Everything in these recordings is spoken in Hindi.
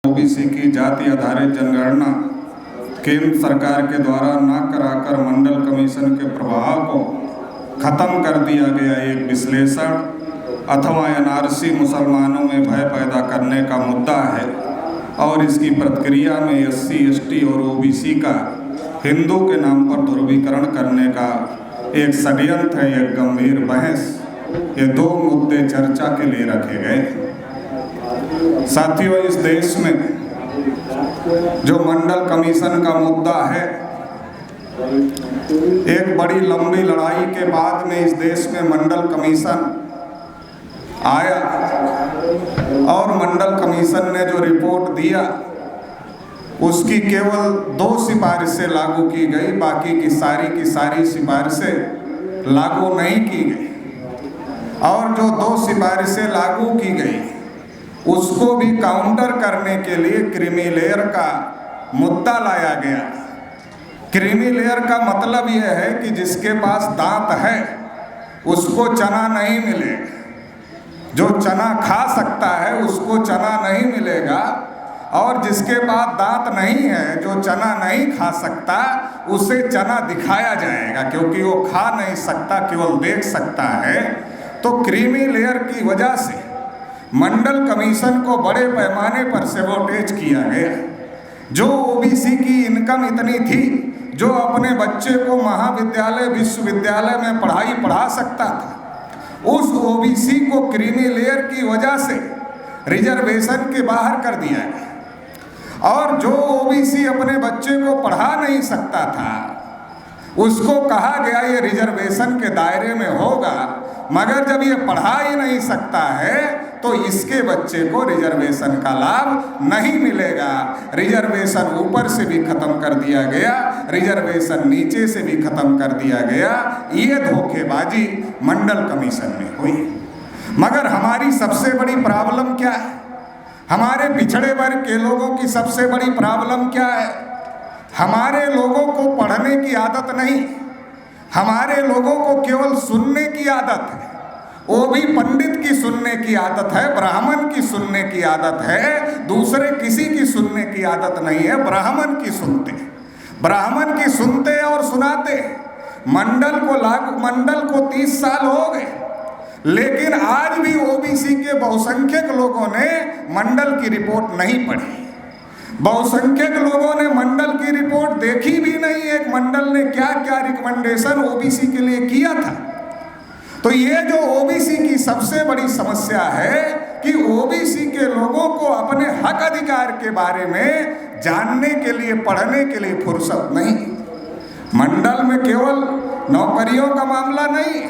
ओबीसी की जाति आधारित जनगणना केंद्र सरकार के द्वारा न कराकर मंडल कमीशन के प्रभाव को खत्म कर दिया गया एक विश्लेषण अथवा एनआरसी मुसलमानों में भय पैदा करने का मुद्दा है और इसकी प्रतिक्रिया में एससी, एसटी और ओबीसी का हिंदू के नाम पर ध्रुवीकरण करने का एक षड्यंत्र है, एक गंभीर बहस। ये दो मुद्दे चर्चा के लिए रखे गए। साथियों, इस देश में जो मंडल कमीशन का मुद्दा है, एक बड़ी लंबी लड़ाई के बाद में इस देश में मंडल कमीशन आया और मंडल कमीशन ने जो रिपोर्ट दिया उसकी केवल 2 सिफारिशें लागू की गई, बाकी की सारी सिफारिशें लागू नहीं की गई। और जो 2 सिफारिशें लागू की गई उसको भी काउंटर करने के लिए क्रीमी लेयर का मुद्दा लाया गया। क्रीमी लेयर का मतलब यह है कि जिसके पास दांत है उसको चना नहीं मिलेगा, जो चना खा सकता है उसको चना नहीं मिलेगा, और जिसके पास दांत नहीं है, जो चना नहीं खा सकता, उसे चना दिखाया जाएगा क्योंकि वो खा नहीं सकता, केवल देख सकता है। तो क्रीमी लेयर की वजह से मंडल कमीशन को बड़े पैमाने पर सैबोटेज किया गया। जो ओबीसी की इनकम इतनी थी, जो अपने बच्चे को महाविद्यालय विश्वविद्यालय में पढ़ा सकता था, उस ओबीसी को क्रीमी लेयर की वजह से रिजर्वेशन के बाहर कर दिया गया। और जो ओबीसी अपने बच्चे को पढ़ा नहीं सकता था उसको कहा गया ये रिजर्वेशन के दायरे में होगा, मगर जब ये पढ़ा ही नहीं सकता है तो इसके बच्चे को रिजर्वेशन का लाभ नहीं मिलेगा। रिजर्वेशन ऊपर से भी खत्म कर दिया गया, रिजर्वेशन नीचे से भी खत्म कर दिया गया। ये धोखेबाजी मंडल कमीशन में हुई। मगर हमारी सबसे बड़ी प्रॉब्लम क्या है? हमारे पिछड़े वर्ग के लोगों की सबसे बड़ी प्रॉब्लम क्या है? हमारे लोगों को पढ़ने की आदत नहीं, हमारे लोगों को केवल सुनने की आदत है। वो भी पंडित की सुनने की आदत है, ब्राह्मण की सुनने की आदत है, दूसरे किसी की सुनने की आदत नहीं है। ब्राह्मण की सुनते और सुनाते। मंडल को 30 साल हो गए, लेकिन आज भी ओबीसी के बहुसंख्यक लोगों ने मंडल की रिपोर्ट नहीं पढ़ी। बहुसंख्यक लोगों ने मंडल की रिपोर्ट देखी भी नहीं। एक मंडल ने क्या क्या रिकमेंडेशन ओबीसी के लिए किया था। तो ये जो ओबीसी की सबसे बड़ी समस्या है कि ओबीसी के लोगों को अपने हक अधिकार के बारे में जानने के लिए, पढ़ने के लिए फुर्सत नहीं। मंडल में केवल नौकरियों का मामला नहीं,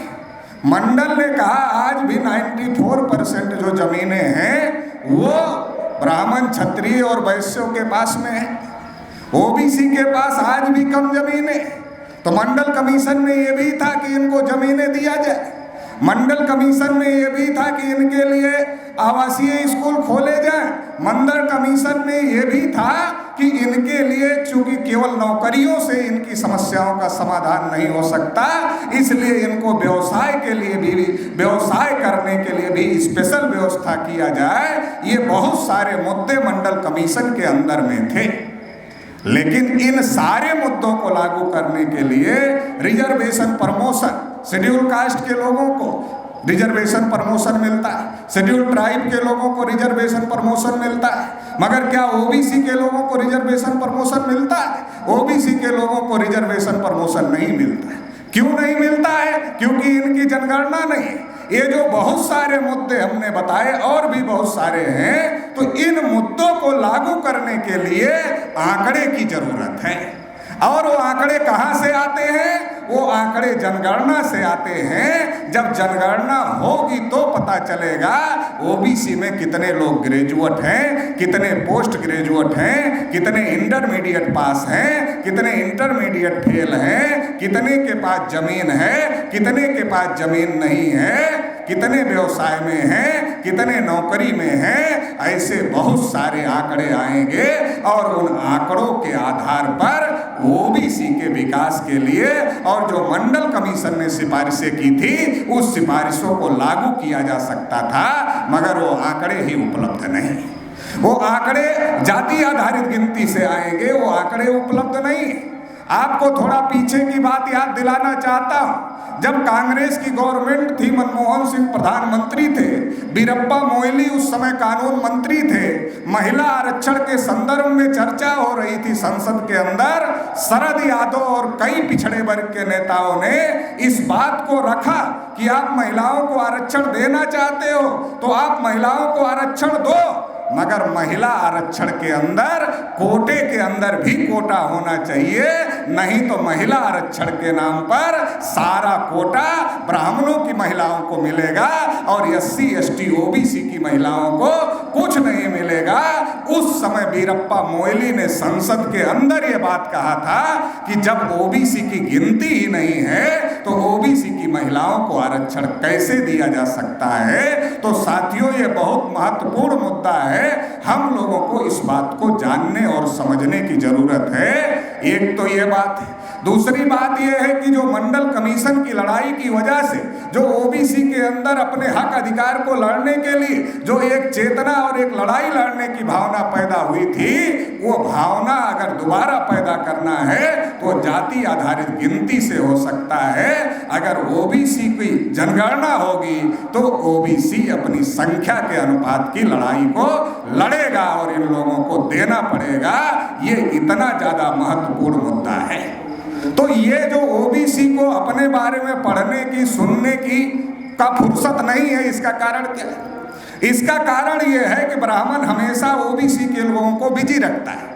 मंडल ने कहा आज भी 94% जो जमीनें हैं वो ब्राह्मण, क्षत्रिय और वैश्यों के पास में है। ओबीसी के पास आज भी कम जमीनें। तो मंडल कमीशन में ये भी था कि इनको जमीनें दिया जाए। मंडल कमीशन में ये भी था कि इनके लिए आवासीय स्कूल खोले जाएं। मंडल कमीशन में ये भी था कि इनके लिए, चूंकि केवल नौकरियों से इनकी समस्याओं का समाधान नहीं हो सकता, इसलिए इनको व्यवसाय के लिए भी, व्यवसाय करने के लिए भी स्पेशल व्यवस्था किया जाए। ये बहुत सारे मुद्दे मंडल कमीशन के अंदर में थे। लेकिन इन सारे मुद्दों को लागू करने के लिए रिजर्वेशन प्रमोशन, शेड्यूल कास्ट के लोगों को रिजर्वेशन प्रमोशन मिलता है, शेड्यूल ट्राइब के लोगों को रिजर्वेशन प्रमोशन मिलता है, मगर क्या ओबीसी के लोगों को रिजर्वेशन प्रमोशन मिलता है? ओबीसी के लोगों को रिजर्वेशन प्रमोशन नहीं मिलता है। क्यों नहीं मिलता है? क्योंकि इनकी जनगणना नहीं। ये जो बहुत सारे मुद्दे हमने बताए और भी बहुत सारे हैं, तो इन मुद्दों को लागू करने के लिए आंकड़े की जरूरत है। और वो आंकड़े कहाँ से आते हैं? वो आंकड़े जनगणना से आते हैं। जब जनगणना होगी तो पता चलेगा ओबीसी में कितने लोग ग्रेजुएट हैं, कितने पोस्ट ग्रेजुएट हैं, कितने इंटरमीडिएट पास हैं, कितने इंटरमीडिएट फेल हैं, कितने के पास जमीन है, कितने के पास जमीन नहीं है, कितने व्यवसाय में हैं, कितने नौकरी में हैं। ऐसे बहुत सारे आंकड़े आएंगे और उन आंकड़ों के आधार पर ओबीसी के विकास के लिए और जो मंडल कमीशन ने सिफारिशें की थी उस सिफारिशों को लागू किया जा सकता था, मगर वो आंकड़े ही उपलब्ध नहीं। वो आंकड़े जाति आधारित गिनती से आएंगे, वो आंकड़े उपलब्ध नहीं है। आपको थोड़ा पीछे की बात याद दिलाना चाहता हूं। जब कांग्रेस की गवर्नमेंट थी, मनमोहन सिंह प्रधानमंत्री थे, वीरप्पा मोइली उस समय कानून मंत्री थे, महिला आरक्षण के संदर्भ में चर्चा हो रही थी संसद के अंदर, शरद यादव और कई पिछड़े वर्ग के नेताओं ने इस बात को रखा कि आप महिलाओं को आरक्षण देना चाहते हो तो आप महिलाओं को आरक्षण दो, मगर महिला आरक्षण के अंदर कोटे के अंदर भी कोटा होना चाहिए, नहीं तो महिला आरक्षण के नाम पर सारा कोटा ब्राह्मणों की महिलाओं को मिलेगा और SC ST OBC की महिलाओं को कुछ नहीं मिलेगा। उस समय वीरप्पा मोइली ने संसद के अंदर ये बात कहा था कि जब OBC की गिनती ही नहीं है तो OBC की महिलाओं को आरक्षण कैसे दिया जा सकता है। तो साथियों, ये बहुत महत्वपूर्ण मुद्दा है, हम लोगों को इस बात को जानने और समझने की जरूरत है। एक तो ये बात है। दूसरी बात यह है कि जो मंडल कमीशन की लड़ाई की वजह से जो OBC के अंदर अपने हक अधिकार को लड़ने के लिए जो एक चेतना और एक लड़ाई लड़ने की भावना पैदा हुई थी, वो भावना अगर दोबारा पैदा करना है तो जाति आधारित गिनती से हो सकता है। अगर OBC की जनगणना होगी तो OBC अपनी संख्या के अनुपात की लड़ाई को लड़ेगा और इन लोगों को देना पड़ेगा। ये इतना ज्यादा महत्वपूर्ण मुद्दा है। तो ये जो OBC को अपने बारे में पढ़ने की सुनने की का फुर्सत नहीं है, इसका कारण क्या है? इसका कारण ये है कि ब्राह्मण हमेशा OBC के लोगों को बिजी रखता है।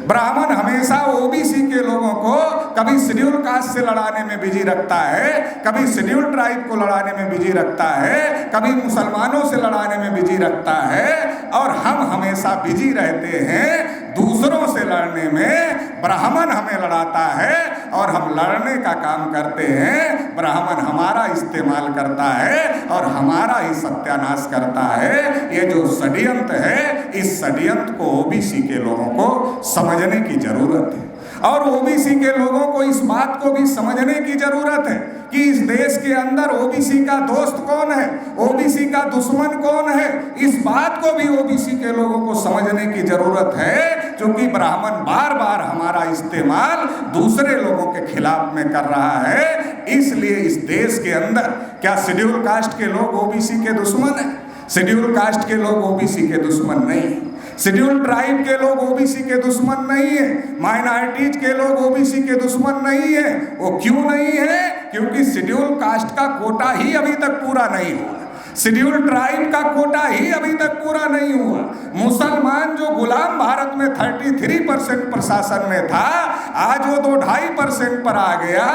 ब्राह्मण हमेशा OBC के लोगों को कभी शेड्यूल कास्ट से लड़ाने में बिजी रखता है, कभी शेड्यूल ट्राइब को लड़ाने में बिजी रखता है, कभी मुसलमानों से लड़ाने में बिजी रखता है, और हम हमेशा बिजी रहते हैं दूसरों से लड़ने में। ब्राह्मण हमें लड़ाता है और हम लड़ने का काम करते हैं, ब्राह्मण हमारा इस्तेमाल करता है और हमारा ही सत्यानाश करता है। ये जो षड्यंत्र है, इस षड्यंत्र को OBC के लोगों को समझने की जरूरत है और OBC के लोगों को इस बात को भी समझने की जरूरत है कि इस देश के अंदर OBC का दोस्त कौन है, OBC का दुश्मन कौन है। इस बात को भी OBC के लोगों को समझने की जरूरत है, क्योंकि ब्राह्मण बार बार हमारा इस्तेमाल दूसरे लोगों के खिलाफ में कर रहा है। इसलिए इस देश के अंदर क्या शेड्यूल कास्ट के लोग OBC के दुश्मन हैं? शेड्यूल कास्ट के लोग OBC के दुश्मन नहीं है। शेड्यूल ट्राइब के लोग OBC के दुश्मन नहीं है। माइनॉरिटीज के लोग OBC के दुश्मन नहीं है। वो क्यों नहीं है? क्योंकि शेड्यूल कास्ट का कोटा ही अभी तक पूरा नहीं हुआ, शेड्यूल ट्राइब का कोटा ही अभी तक पूरा नहीं हुआ। मुसलमान जो गुलाम भारत में 33% प्रशासन में था, आज वो तो 2.5% पर आ गया।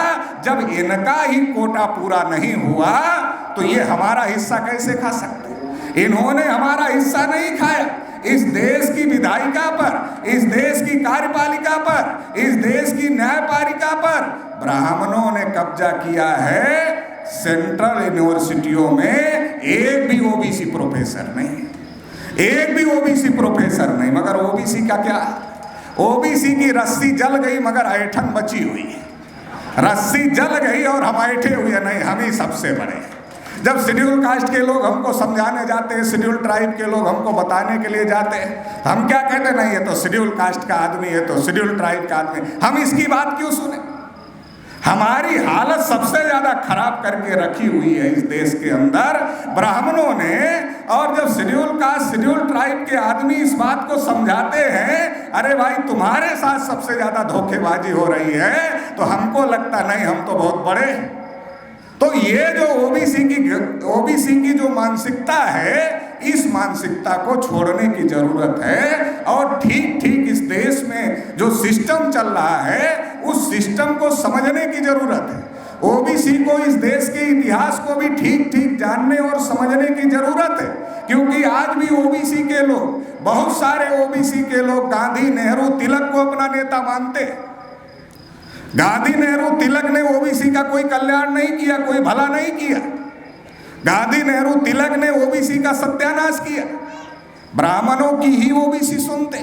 जब इनका ही कोटा पूरा नहीं हुआ तो ये हमारा हिस्सा कैसे खा सकते? इन्होंने हमारा हिस्सा नहीं खाया। इस देश की विधायिका पर, इस देश की कार्यपालिका पर, इस देश की न्यायपालिका पर ब्राह्मणों ने कब्जा किया है। सेंट्रल यूनिवर्सिटियों में एक भी OBC प्रोफेसर नहीं, एक भी OBC प्रोफेसर नहीं। मगर OBC का क्या? OBC की रस्सी जल गई मगर ऐठन बची हुई है। रस्सी जल गई और हम ऐठे हुए नहीं, हम ही सबसे बड़े। जब शेड्यूल कास्ट के लोग हमको समझाने जाते हैं, शेड्यूल ट्राइब के लोग हमको बताने के लिए जाते हैं, हम क्या कहते हैं? नहीं, ये तो शेड्यूल कास्ट का आदमी है, तो शेड्यूल ट्राइब का आदमी। हम इसकी बात क्यों सुने? हमारी हालत सबसे ज्यादा खराब करके रखी हुई है इस देश के अंदर ब्राह्मणों ने। और जब शेड्यूल कास्ट, शेड्यूल ट्राइब के आदमी इस बात को समझाते हैं, अरे भाई तुम्हारे साथ सबसे ज्यादा धोखेबाजी हो रही है, तो हमको लगता नहीं, हम तो बहुत बड़े। तो ये जो OBC की जो मानसिकता है, इस मानसिकता को छोड़ने की जरूरत है और ठीक ठीक इस देश में जो सिस्टम चल रहा है, उस सिस्टम को समझने की जरूरत है। OBC को इस देश के इतिहास को भी ठीक ठीक जानने और समझने की जरूरत है, क्योंकि आज भी OBC के लोग, बहुत सारे OBC के लोग गांधी, नेहरू, तिलक को अपना नेता मानते हैं। गांधी, नेहरू, तिलक ने OBC का कोई कल्याण नहीं किया, कोई भला नहीं किया। गांधी, नेहरू, तिलक ने OBC का सत्यानाश किया। ब्राह्मणों की ही OBC सुनते,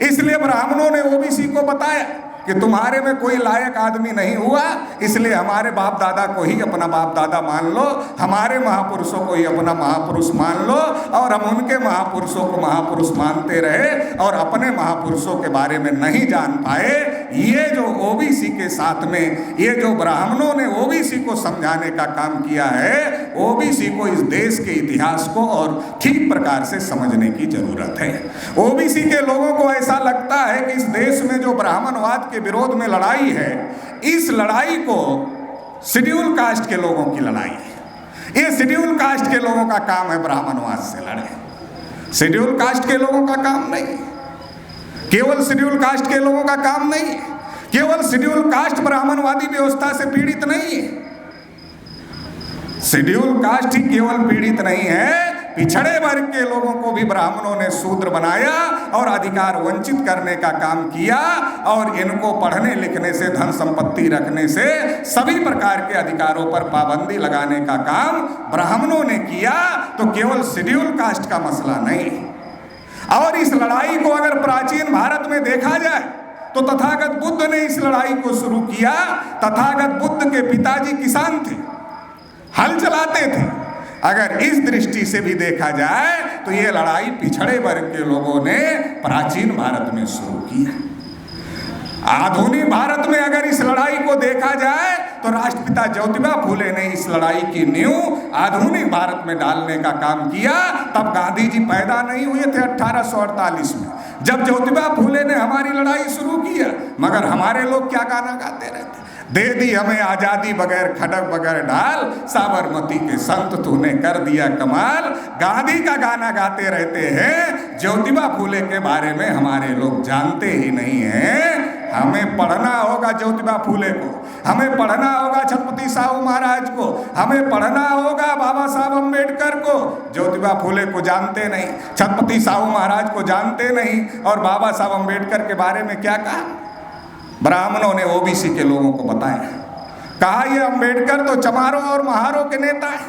इसलिए ब्राह्मणों ने OBC को बताया कि तुम्हारे में कोई लायक आदमी नहीं हुआ, इसलिए हमारे बाप दादा को ही अपना बाप दादा मान लो, हमारे महापुरुषों को ही अपना महापुरुष मान लो, और हम उनके महापुरुषों को महापुरुष मानते रहे और अपने महापुरुषों के बारे में नहीं जान पाए। ये जो ओबीसी के साथ में ये जो ब्राह्मणों ने ओबीसी को समझाने का काम किया है, ओबीसी को इस देश के इतिहास को और ठीक प्रकार से समझने की जरूरत है। ओबीसी के लोगों को ऐसा लगता है कि इस देश में जो ब्राह्मणवाद के विरोध में लड़ाई है, इस लड़ाई को शेड्यूल कास्ट के लोगों की लड़ाई है। ये शेड्यूल कास्ट के लोगों का काम है ब्राह्मणवाद से लड़े। शेड्यूल कास्ट के लोगों का काम नहीं, केवल शेड्यूल कास्ट के लोगों का काम नहीं, केवल शेड्यूल कास्ट ब्राह्मणवादी व्यवस्था से पीड़ित नहीं है। शेड्यूल कास्ट ही केवल पीड़ित नहीं है, पिछड़े वर्ग के लोगों को भी ब्राह्मणों ने शूद्र बनाया और अधिकार वंचित करने का काम किया, और इनको पढ़ने लिखने से, धन संपत्ति रखने से, सभी प्रकार के अधिकारों पर पाबंदी लगाने का काम ब्राह्मणों ने किया। तो केवल शेड्यूल कास्ट का मसला नहीं। और इस लड़ाई को अगर प्राचीन भारत में देखा जाए तो तथागत बुद्ध ने इस लड़ाई को शुरू किया। तथागत बुद्ध के पिताजी किसान थे, हल चलाते थे। अगर इस दृष्टि से भी देखा जाए तो ये लड़ाई पिछड़े वर्ग के लोगों ने प्राचीन भारत में शुरू की है। आधुनिक भारत में अगर इस लड़ाई को देखा जाए तो राष्ट्रपिता ज्योतिबा फूले ने इस लड़ाई की नींव आधुनिक भारत में डालने का काम किया। तब गांधी जी पैदा नहीं हुए थे 1848 में, जब ज्योतिबा फूले ने हमारी लड़ाई शुरू किया। मगर हमारे लोग क्या गाना गाते रहते, दे दी हमें आजादी बगैर खड़क बगैर ढाल, साबरमती के संत तूने कर दिया कमाल। गांधी का गाना गाते रहते हैं, ज्योतिबा फूले के बारे में हमारे लोग जानते ही नहीं हैं। हमें पढ़ना होगा ज्योतिबा फूले को, हमें पढ़ना होगा छत्रपति साहू महाराज को, हमें पढ़ना होगा बाबा साहब अम्बेडकर को। ज्योतिबा फूले को जानते नहीं, छत्रपति साहू महाराज को जानते नहीं, और बाबा साहब अम्बेडकर के बारे में क्या कहा? ब्राह्मणों ने ओबीसी के लोगों को बताया, कहा ये अम्बेडकर तो चमारों और महारों के नेता है,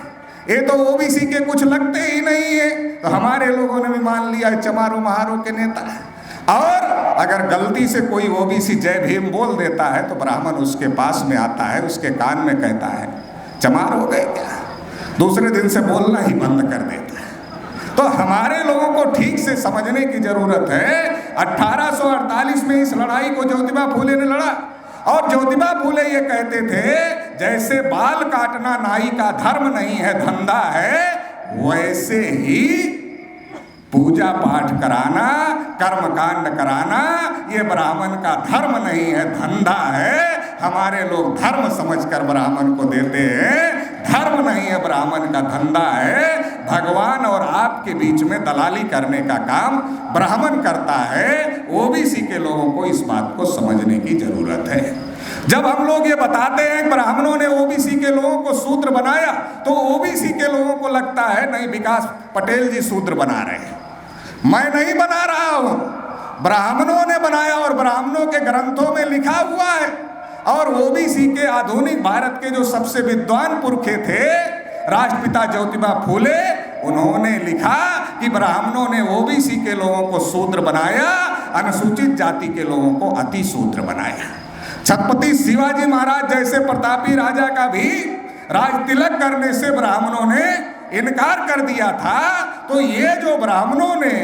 ये तो ओबीसी के कुछ लगते ही नहीं है। तो हमारे लोगों ने भी मान लिया चमारों महारों के नेता है। और अगर गलती से कोई ओबीसी जय भीम बोल देता है तो ब्राह्मण उसके पास में आता है, उसके कान में कहता है चमार हो गए क्या, दूसरे दिन से बोलना ही बंद कर देता है। तो हमारे लोगों को ठीक से समझने की जरूरत है। 1848 में इस लड़ाई को ज्योतिबा फूले ने लड़ा, और ज्योतिबा फूले ये कहते थे जैसे बाल काटना नाई का धर्म नहीं है, धंधा है, वैसे ही पूजा पाठ कराना, कर्मकांड कराना ये ब्राह्मण का धर्म नहीं है, धंधा है। हमारे लोग धर्म समझकर ब्राह्मण को देते हैं, धर्म नहीं है, ब्राह्मण का धंधा है। भगवान और आपके बीच में दलाली करने का काम ब्राह्मण करता है। ओबीसी के लोगों को इस बात को समझने की जरूरत है। जब हम लोग ये बताते हैं ब्राह्मणों ने ओबीसी के लोगों को शूद्र बनाया, तो ओबीसी के लोगों को लगता है नहीं विकास पटेल जी शूद्र बना रहे हैं। मैं नहीं बना रहा हूं, ब्राह्मणों ने बनाया और ब्राह्मणों के ग्रंथों में लिखा हुआ है। और ओबीसी के आधुनिक भारत के जो सबसे विद्वान पुरखे थे राष्ट्रपिता ज्योतिबा फूले, उन्होंने लिखा कि ब्राह्मणों ने ओबीसी के लोगों को शूद्र बनाया, अनुसूचित जाति के लोगों को अति शूद्र बनाया। छत्रपति शिवाजी महाराज जैसे प्रतापी राजा का भी राज तिलक करने से ब्राह्मणों ने इनकार कर दिया था। तो ये जो ब्राह्मणों ने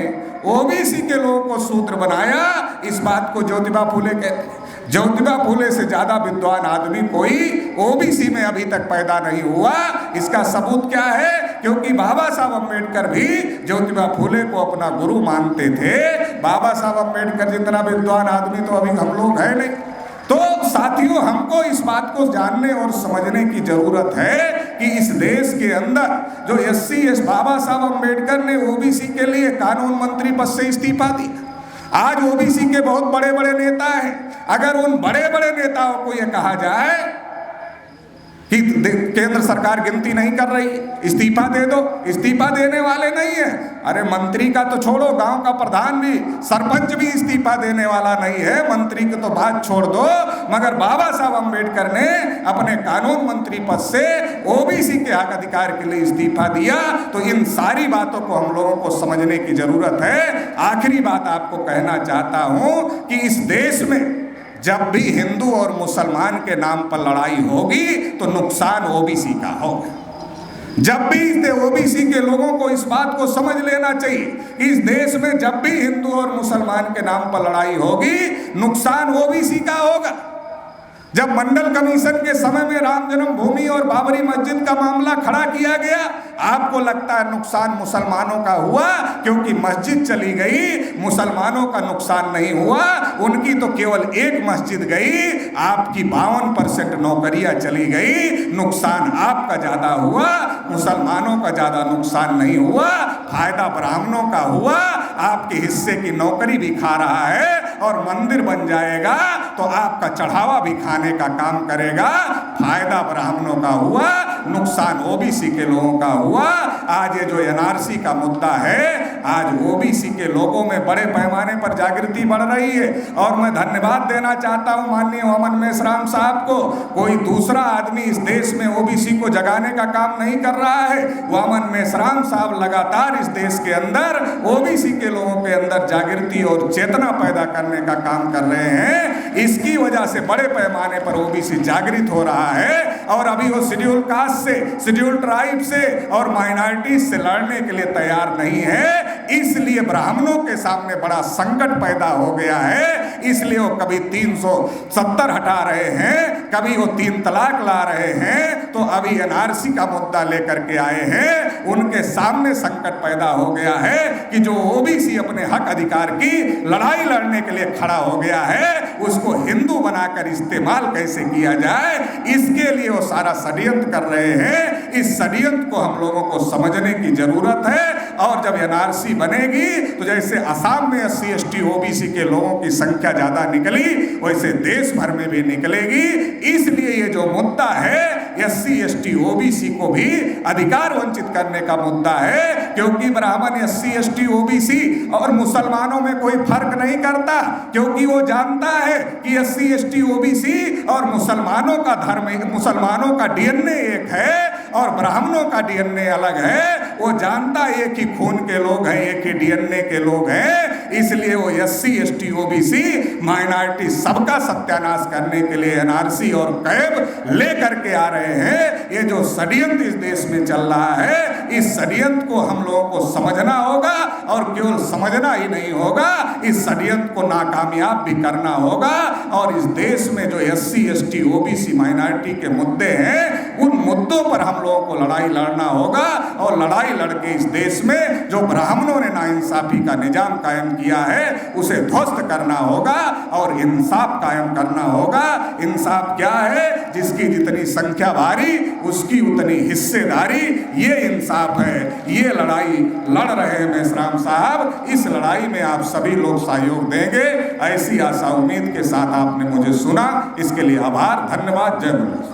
ओबीसी के लोगों को शूद्र बनाया, इस बात को ज्योतिबा फूले कहते हैं। ज्योतिबा फूले से ज्यादा विद्वान आदमी कोई ओबीसी में अभी तक पैदा नहीं हुआ। इसका सबूत क्या है? क्योंकि बाबा साहब अम्बेडकर भी ज्योतिबा फूले को अपना गुरु मानते थे। बाबा साहब अम्बेडकर जितना विद्वान आदमी तो अभी हम लोग है नहीं। तो साथियों, हमको इस बात को जानने और समझने की जरूरत है कि इस देश के अंदर जो SC बाबा साहब अम्बेडकर ने ओबीसी के लिए कानून मंत्री पद से इस्तीफा दिया। आज ओबीसी के बहुत बड़े बड़े नेता हैं। अगर उन बड़े बड़े नेताओं को यह कहा जाए कि केंद्र सरकार गिनती नहीं कर रही, इस्तीफा दे दो, इस्तीफा देने वाले नहीं है। अरे मंत्री का तो छोड़ो, गांव का प्रधान भी, सरपंच भी इस्तीफा देने वाला नहीं है। मंत्री की तो बात छोड़ दो, मगर बाबा साहब अम्बेडकर ने अपने कानून मंत्री पद से ओबीसी के हक अधिकार के लिए इस्तीफा दिया। तो इन सारी बातों को हम लोगों को समझने की जरूरत है। आखिरी बात आपको कहना चाहता हूं कि इस देश में जब भी हिंदू और मुसलमान के नाम पर लड़ाई होगी तो नुकसान ओबीसी का होगा। जब भी ओबीसी के लोगों को इस बात को समझ लेना चाहिए कि इस देश में जब भी हिंदू और मुसलमान के नाम पर लड़ाई होगी नुकसान ओबीसी का होगा। जब मंडल कमीशन के समय में राम जन्मभूमि और बाबरी मस्जिद का मामला खड़ा किया गया, आपको लगता है नुकसान मुसलमानों का हुआ क्योंकि मस्जिद चली गई, मुसलमानों का नुकसान नहीं हुआ। उनकी तो केवल एक मस्जिद गई, आपकी 52% नौकरियां चली गई, नुकसान आपका ज्यादा हुआ, मुसलमानों का ज्यादा नुकसान नहीं हुआ। फायदा ब्राह्मणों का हुआ, आपके हिस्से की नौकरी भी खा रहा है और मंदिर बन जाएगा तो आपका चढ़ावा भी खाने का काम करेगा। फायदा ब्राह्मणों का हुआ, नुकसान ओबीसी के लोगों का हुआ। आज ये जो एनआरसी का मुद्दा है, आज ओबीसी के लोगों में बड़े पैमाने पर जागृति बढ़ रही है और मैं धन्यवाद देना चाहता हूं माननीय वामन मेश्राम साहब को। कोई दूसरा आदमी इस देश में ओबीसी को जगाने का काम नहीं कर रहा है, वामन मेश्राम साहब लगातार इस देश के अंदर ओबीसी के लोगों के अंदर जागृति और चेतना पैदा करने का काम कर रहे हैं। इसकी वजह से बड़े पैमाने पर ओबीसी जागृत हो रहा है और अभी वो शेड्यूल कास्ट से, शेड्यूल ट्राइब से और माइनॉरिटी से लड़ने के लिए तैयार नहीं है। इसलिए ब्राह्मणों के सामने बड़ा संकट पैदा हो गया है। इसलिए वो कभी 370 हटा रहे हैं, कभी वो 3 तलाक ला रहे हैं, तो अभी एनआरसी का मुद्दा लेकर के आए हैं। उनके सामने संकट पैदा हो गया है कि जो ओबीसी अपने हक अधिकार की लड़ाई लड़ने के लिए खड़ा हो गया है, उसको हिंदू बनाकर इस्तेमाल कैसे किया जाए, इसके लिए वो सारा षड्यंत्र कर रहे हैं। इस षड्यंत्र को हम लोगों को समझने की जरूरत है। और जब एनआरसी बनेगी तो जैसे असम में SC ST OBC के लोगों की संख्या ज्यादा निकली, वैसे देश भर में भी निकलेगी। इसलिए ये जो मुद्दा है SC ST OBC को भी अधिकार वंचित करने का मुद्दा है, क्योंकि ब्राह्मण SC ST OBC और मुसलमानों में कोई फर्क नहीं करता, क्योंकि वो जानता है कि SC ST OBC और मुसलमानों का धर्म, मुसलमानों का DNA एक है और ब्राह्मणों का DNA अलग है। वो जानता है एक ही खून के लोग हैं, एक ही DNA के लोग हैं। इसलिए वो SC ST OBC माइनॉरिटी सबका सत्यानाश करने के लिए एनआरसी और कैब लेकर के आ रहे हैं। ये जो षड्यंत्र इस देश में चल रहा है, इस षड्यंत्र को हम लोगों को समझना होगा और केवल समझना ही नहीं होगा, इस षड्यंत्र को नाकामयाब भी करना होगा। और इस देश में जो SC ST OBC माइनॉरिटी के मुद्दे हैं, उन मुद्दों पर हम लोगों को लड़ाई लड़ना होगा और लड़ाई लड़के इस देश में जो ब्राह्मणों ने नाइंसाफी का निजाम कायम किया है उसे ध्वस्त करना होगा और इंसाफ कायम करना होगा। इंसाफ क्या है? जिसकी जितनी संख्या भारी उसकी उतनी हिस्सेदारी, ये इंसाफ है। ये लड़ाई लड़ रहे हैं मेश्राम साहब, इस लड़ाई में आप सभी लोग सहयोग देंगे, ऐसी आशा उम्मीद के साथ आपने मुझे सुना, इसके लिए आभार, धन्यवाद, जय बोले।